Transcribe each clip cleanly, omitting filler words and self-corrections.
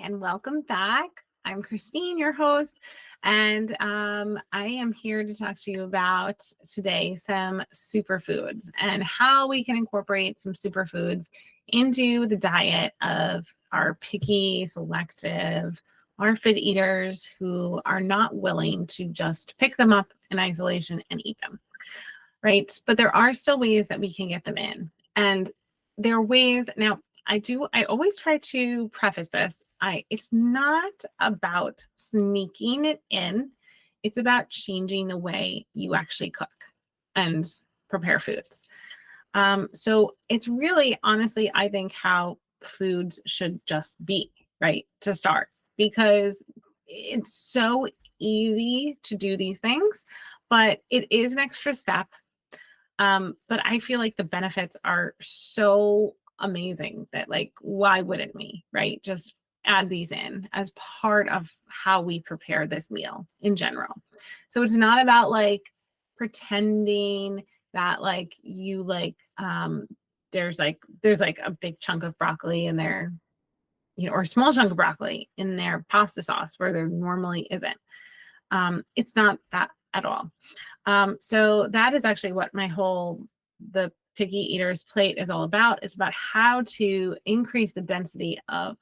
and welcome back. I'm Christine, your host, and I am here to talk to you about today some superfoods and how we can incorporate some superfoods into the diet of our picky, selective, ARFID eaters who are not willing to just pick them up in isolation and eat them, right? But there are still ways that we can get them in. And there are ways now. I always try to preface this. It's not about sneaking it in. It's about changing the way you actually cook and prepare foods. So it's really, honestly, I think how foods should just be, right, to start, because it's so easy to do these things, but it is an extra step. But I feel like the benefits are so amazing that, like, why wouldn't we, right? Just add these in as part of how we prepare this meal in general. So it's not about like pretending that like you like there's like a big chunk of broccoli in there, or a small chunk of broccoli in their pasta sauce where there normally isn't. It's not that at all. So that is actually what the Picky Eaters plate is all about. It's about how to increase the density of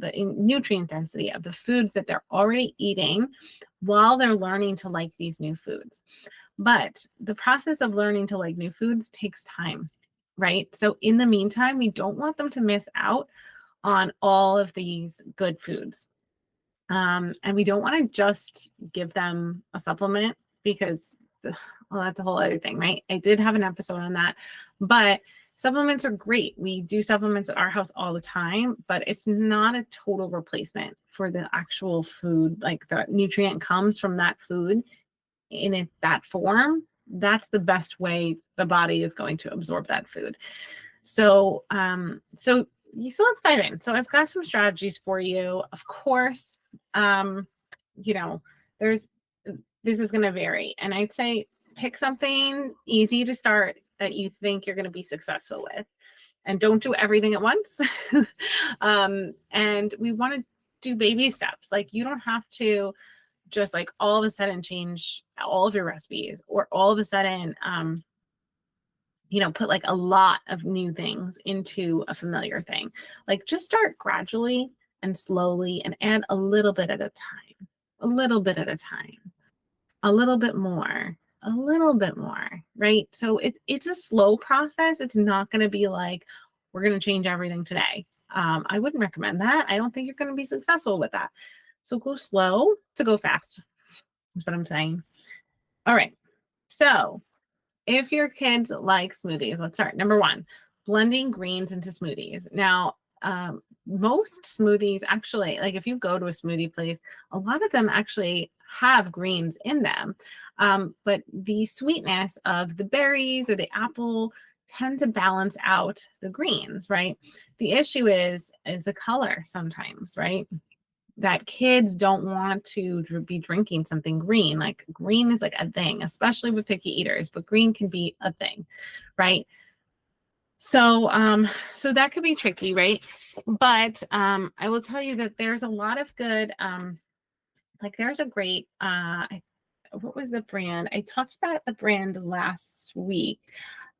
the nutrient density of the foods that they're already eating while they're learning to like these new foods. But the process of learning to like new foods takes time, right? So in the meantime, we don't want them to miss out on all of these good foods. And we don't want to just give them a supplement because, well, that's a whole other thing, right? I did have an episode on that, but supplements are great. We do supplements at our house all the time, but it's not a total replacement for the actual food. Like the nutrient comes from that food in that form. That's the best way the body is going to absorb that food. So let's dive in. So I've got some strategies for you. Of course, this is going to vary. And I'd say pick something easy to start that you think you're going to be successful with. And don't do everything at once. And we want to do baby steps. Like you don't have to just like all of a sudden change all of your recipes or all of a sudden, put like a lot of new things into a familiar thing. Like just start gradually and slowly and add a little bit at a time, a little bit at a time, a little bit more, right? So it's a slow process. It's not going to be like, we're going to change everything today. I wouldn't recommend that. I don't think you're going to be successful with that. So go slow to go fast. That's what I'm saying. All right. So if your kids like smoothies, let's start. Number one, blending greens into smoothies. Now, most smoothies actually, like if you go to a smoothie place, a lot of them actually have greens in them. But the sweetness of the berries or the apple tend to balance out the greens, right? The issue is the color sometimes, right? That kids don't want to be drinking something green. Like green is like a thing, especially with picky eaters, but green can be a thing, right? So that could be tricky, right? But I will tell you that there's a lot of good, like there's a great, what was the brand? I talked about the brand last week.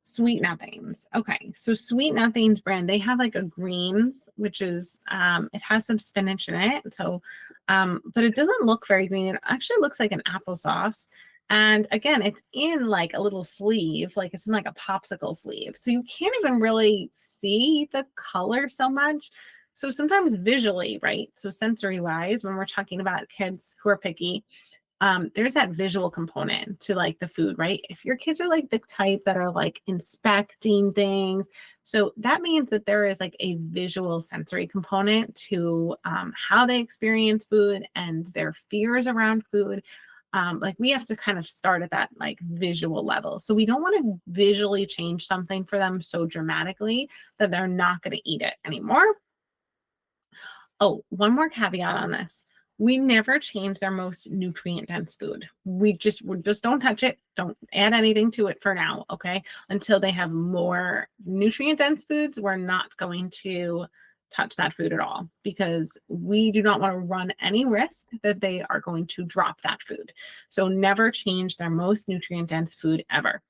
Sweet Nothings. Okay, so Sweet Nothings brand, they have like a greens, which is it has some spinach in it. So but it doesn't look very green. It actually looks like an applesauce. And again, it's in like a little sleeve, like it's in like a popsicle sleeve. So you can't even really see the color so much. So sometimes visually, right? So sensory wise, when we're talking about kids who are picky, there's that visual component to like the food, right? If your kids are like the type that are like inspecting things, so that means that there is like a visual sensory component to how they experience food and their fears around food. Like we have to kind of start at that like visual level. So we don't want to visually change something for them so dramatically that they're not going to eat it anymore. Oh, one more caveat on this. We never change their most nutrient dense food. We just don't touch it. Don't add anything to it for now, okay? Until they have more nutrient dense foods, we're not going to touch that food at all, because we do not want to run any risk that they are going to drop that food. So never change their most nutrient dense food ever.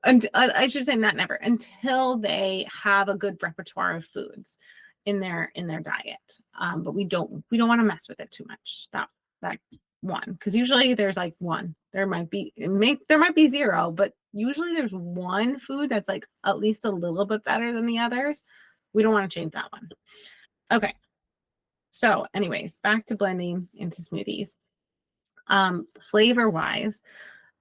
And I should say not never, until they have a good repertoire of foods in their diet. But we don't want to mess with it too much. That one, because usually there's like one. There might be zero, but usually there's one food that's like at least a little bit better than the others. We don't want to change that one. Okay. So, anyways, back to blending into smoothies. Flavor wise,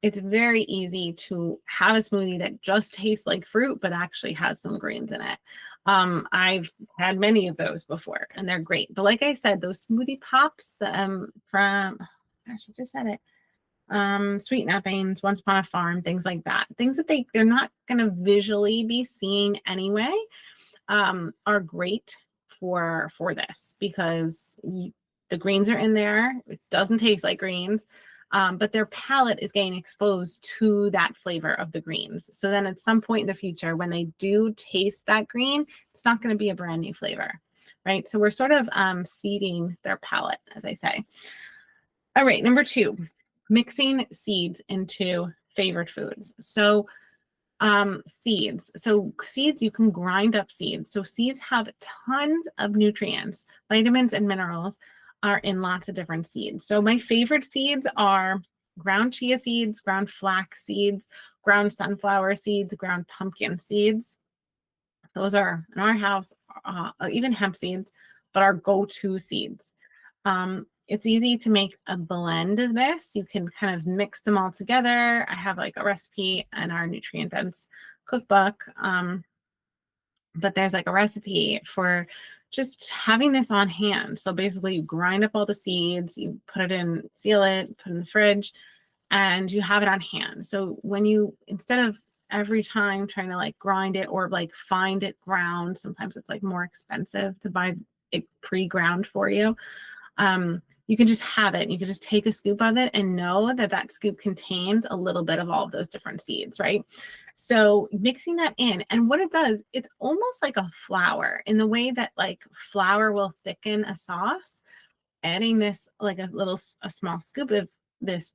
it's very easy to have a smoothie that just tastes like fruit, but actually has some greens in it. I've had many of those before, and they're great. But like I said, those smoothie pops from, gosh, I just said it. Sweet Nothings, Once Upon a Farm, things like that. Things that they're not going to visually be seeing anyway, are great for this, because the greens are in there. It doesn't taste like greens. But their palate is getting exposed to that flavor of the greens. So then at some point in the future, when they do taste that green, it's not going to be a brand new flavor, right? So we're sort of seeding their palate, as I say. All right, number 2, mixing seeds into favorite foods. So seeds. So seeds, you can grind up seeds. So seeds have tons of nutrients, vitamins, and minerals are in lots of different seeds. So my favorite seeds are ground chia seeds, ground flax seeds, ground sunflower seeds, ground pumpkin seeds. Those are in our house, even hemp seeds, but our go-to seeds. It's easy to make a blend of this. You can kind of mix them all together. I have like a recipe in our nutrient dense cookbook. But there's like a recipe for just having this on hand. So basically you grind up all the seeds, you put it in, seal it, put it in the fridge, and you have it on hand. So when you, instead of every time trying to like grind it or like find it ground, sometimes it's like more expensive to buy it pre-ground for you. You can just have it. You can just take a scoop of it and know that that scoop contains a little bit of all of those different seeds, right? So mixing that in, and what it does, it's almost like a flour in the way that like flour will thicken a sauce. Adding this like a small scoop of this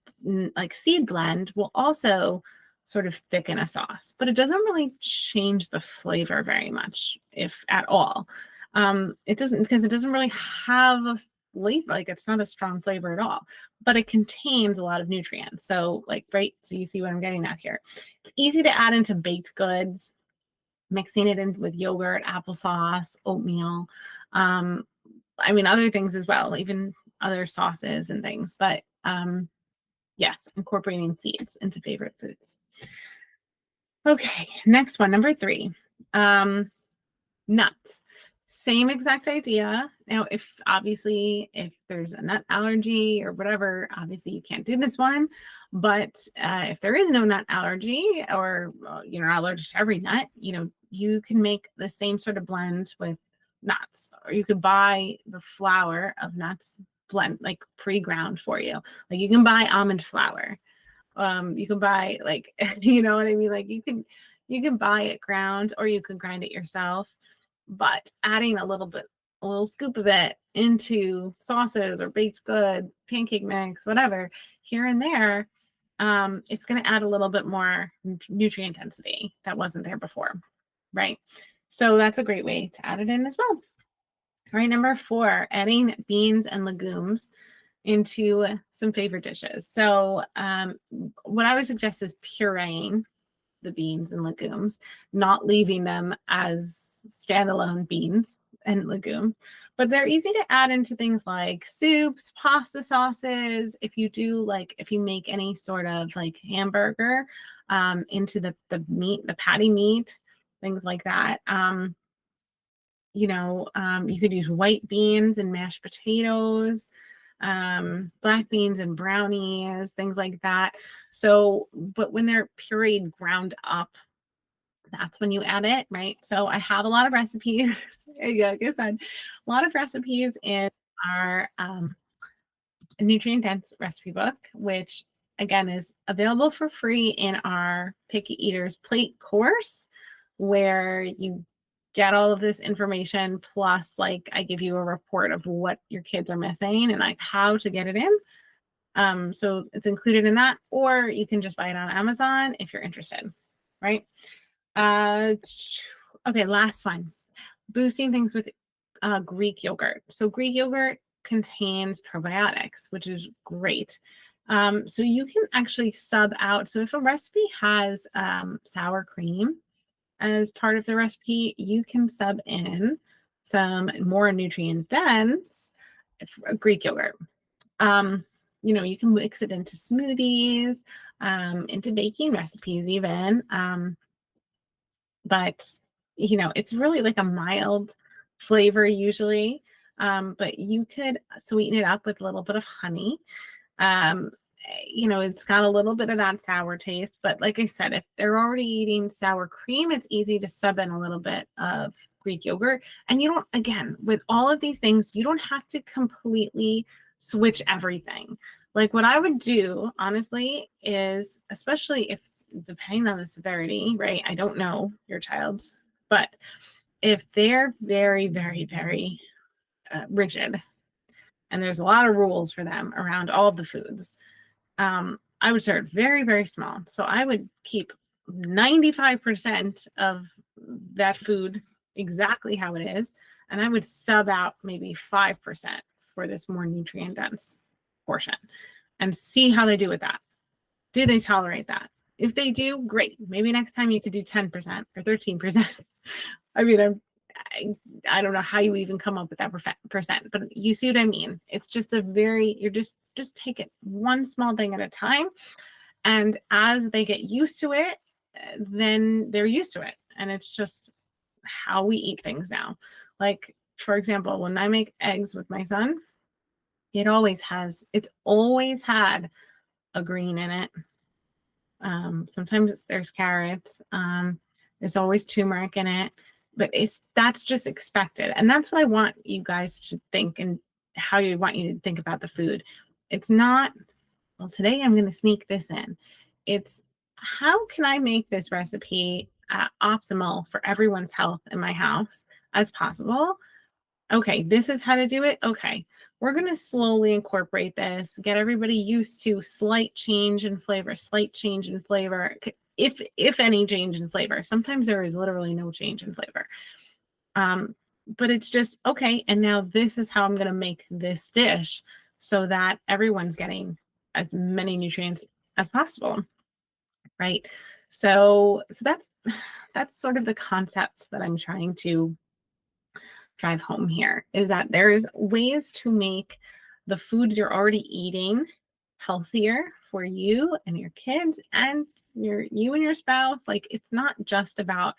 like seed blend will also sort of thicken a sauce, but it doesn't really change the flavor very much, if at all. It doesn't, because it doesn't really have a flavor, like it's not a strong flavor at all, but it contains a lot of nutrients. So like, right, so you see what I'm getting at here. It's easy to add into baked goods, mixing it in with yogurt, applesauce, oatmeal. I mean, other things as well, even other sauces and things, but yes, incorporating seeds into favorite foods. Okay, next one, number 3, nuts. Same exact idea. Now, if there's a nut allergy or whatever, obviously you can't do this one. But if there is no nut allergy, or you're not allergic to every nut, you can make the same sort of blend with nuts, or you could buy the flour of nuts blend, like pre-ground for you. Like you can buy almond flour. You can buy like, you know what I mean? Like you can buy it ground, or you can grind it yourself. But adding a little scoop of it into sauces or baked goods, pancake mix, whatever, here and there, it's going to add a little bit more nutrient density that wasn't there before, right? So that's a great way to add it in as well. All right, number 4, adding beans and legumes into some favorite dishes. So what I would suggest is pureeing the beans and legumes, not leaving them as standalone beans and legumes, but they're easy to add into things like soups, pasta sauces. If you make any sort of like hamburger, into the meat, the patty meat, things like that. You could use white beans and mashed potatoes, black beans and brownies, things like that. So, but when they're pureed, ground up, that's when you add it, right? So I have a lot of recipes. Yeah, like I said, a lot of recipes in our nutrient dense recipe book, which again is available for free in our Picky Eaters Plate course, where you get all of this information, plus like I give you a report of what your kids are missing and like how to get it in. So it's included in that, or you can just buy it on Amazon if you're interested, right? Okay, last one. Boosting things with Greek yogurt. So Greek yogurt contains probiotics, which is great. So you can actually sub out. So if a recipe has sour cream as part of the recipe, you can sub in some more nutrient dense Greek yogurt. You can mix it into smoothies, into baking recipes even. But it's really like a mild flavor usually. But you could sweeten it up with a little bit of honey. Um, it's got a little bit of that sour taste, but like I said, if they're already eating sour cream, it's easy to sub in a little bit of Greek yogurt. And you don't, again, with all of these things, you don't have to completely switch everything. Like what I would do, honestly, is especially if depending on the severity, right? I don't know your child's, but if they're very, very, very rigid, and there's a lot of rules for them around all of the foods, I would start very, very small. So I would keep 95% of that food exactly how it is, and I would sub out maybe 5% for this more nutrient dense portion and see how they do with that. Do they tolerate that? If they do, great. Maybe next time you could do 10% or 13%. I mean, I don't know how you even come up with that percent, but you see what I mean? It's just you're just take it one small thing at a time. And as they get used to it, then they're used to it. And it's just how we eat things now. Like, for example, when I make eggs with my son, it's always had a green in it. Sometimes there's carrots. There's always turmeric in it, but that's just expected. And that's what I want you guys to think, and how you want you to think about the food. It's not, well, today I'm going to sneak this in. It's how can I make this recipe optimal for everyone's health in my house as possible? Okay, this is how to do it. Okay, we're going to slowly incorporate this, get everybody used to slight change in flavor, if any change in flavor. Sometimes there is literally no change in flavor. But it's just, okay, and now this is how I'm going to make this dish so that everyone's getting as many nutrients as possible, right? So that's sort of the concepts that I'm trying to drive home here, is that there's ways to make the foods you're already eating healthier for you and your kids and you and your spouse. Like, it's not just about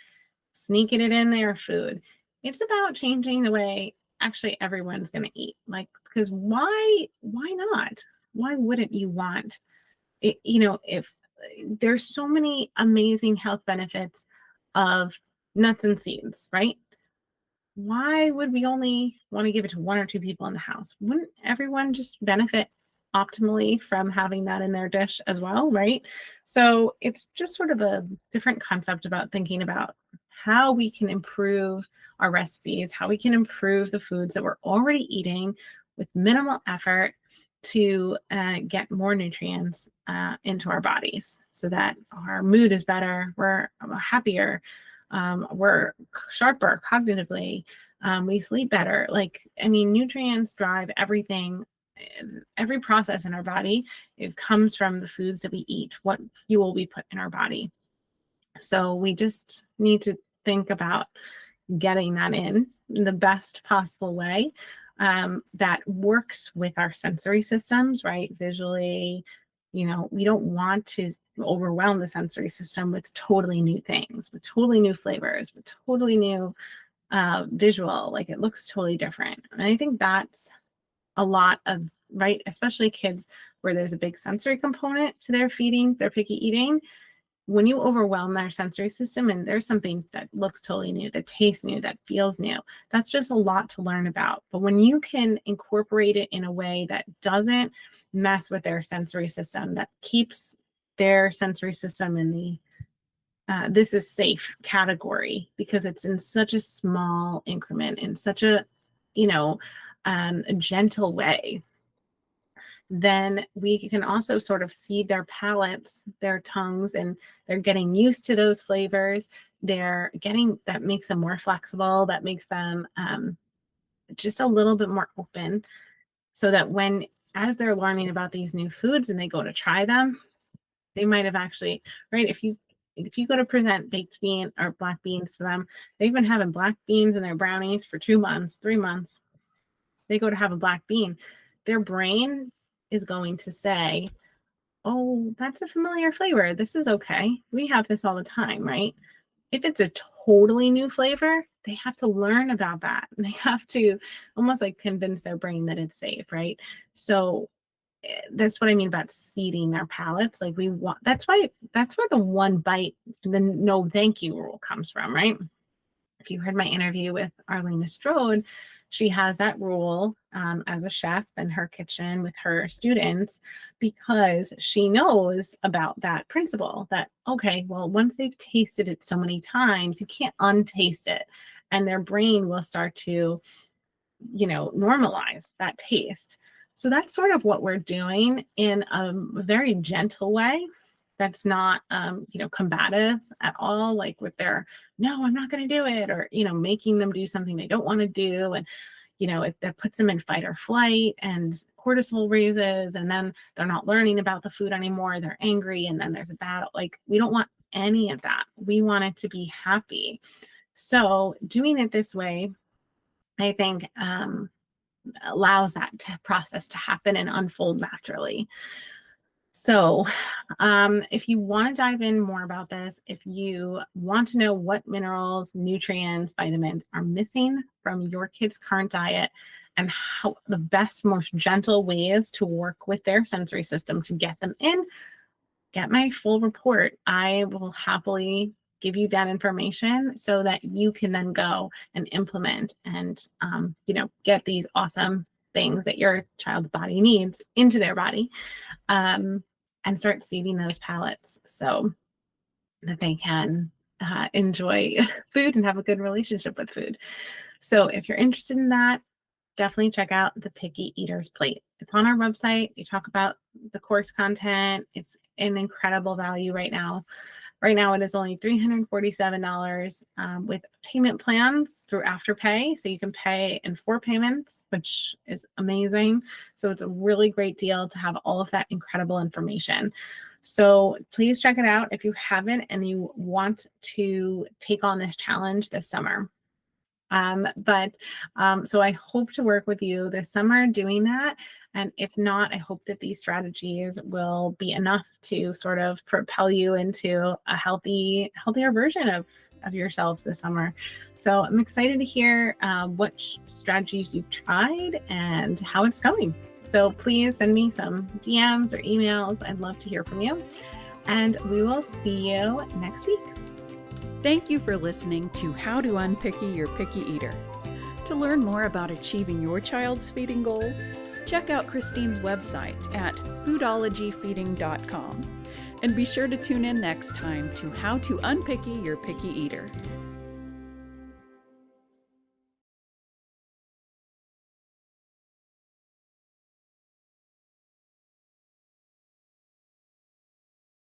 sneaking it in their food. It's about changing the way actually everyone's going to eat. Like, because why not? Why wouldn't you want it? If there's so many amazing health benefits of nuts and seeds, right? Why would we only want to give it to one or two people in the house? Wouldn't everyone just benefit optimally from having that in their dish as well, right? So it's just sort of a different concept about thinking about how we can improve our recipes, how we can improve the foods that we're already eating with minimal effort to get more nutrients into our bodies so that our mood is better, we're happier, we're sharper cognitively, we sleep better. Nutrients drive everything. Every process in our body comes from the foods that we eat, what fuel we put in our body. So we just need to think about getting that in the best possible way that works with our sensory systems, right? Visually, we don't want to overwhelm the sensory system with totally new things, with totally new flavors, with totally new visual. Like, it looks totally different. And I think that's a lot of, right, especially kids where there's a big sensory component to their feeding, their picky eating. When you overwhelm their sensory system and there's something that looks totally new, that tastes new, that feels new, that's just a lot to learn about. But when you can incorporate it in a way that doesn't mess with their sensory system, that keeps their sensory system in the this is safe category because it's in such a small increment, in such a, a gentle way, then we can also sort of seed their palates, their tongues, and they're getting used to those flavors. That makes them more flexible, that makes them just a little bit more open, so that as they're learning about these new foods and they go to try them, they might have actually, right? If you go to present baked bean or black beans to them, they've been having black beans in their brownies for 2 months, 3 months. They go to have a black bean. Their brain is going to say, oh, that's a familiar flavor. This is okay. We have this all the time, right? If it's a totally new flavor, they have to learn about that. And they have to almost like convince their brain that it's safe, right? So that's what I mean about seeding their palates. Like that's where the one bite, the no thank you rule comes from, right? If you heard my interview with Arlena Strode, she has that rule as a chef in her kitchen with her students, because she knows about that principle that, okay, well, once they've tasted it so many times, you can't untaste it. And their brain will start to, normalize that taste. So that's sort of what we're doing in a very gentle way. That's not, combative at all, like with their, no, I'm not going to do it, or, making them do something they don't want to do. And, if that puts them in fight or flight and cortisol raises, and then they're not learning about the food anymore, they're angry, and then there's a battle. Like, we don't want any of that. We want it to be happy. So doing it this way, I think, allows that process to happen and unfold naturally. So if you want to dive in more about this, if you want to know what minerals, nutrients, vitamins are missing from your kid's current diet, and how the best, most gentle ways to work with their sensory system to get them in, get my full report. I will happily give you that information so that you can then go and implement and, get these awesome things that your child's body needs into their body, and start seeding those palates so that they can enjoy food and have a good relationship with food. So if you're interested in that, definitely check out the Picky Eater's Plate. It's on our website. We talk about the course content. It's an incredible value right now. Right now, it is only $347 with payment plans through Afterpay. So you can pay in 4 payments, which is amazing. So it's a really great deal to have all of that incredible information. So please check it out if you haven't and you want to take on this challenge this summer. So I hope to work with you this summer doing that. And if not, I hope that these strategies will be enough to sort of propel you into a healthier version of yourselves this summer. So I'm excited to hear what strategies you've tried and how it's going. So please send me some DMs or emails. I'd love to hear from you. And we will see you next week. Thank you for listening to How to Unpicky Your Picky Eater. To learn more about achieving your child's feeding goals, check out Christine's website at foodologyfeeding.com. And be sure to tune in next time to How to Unpicky Your Picky Eater.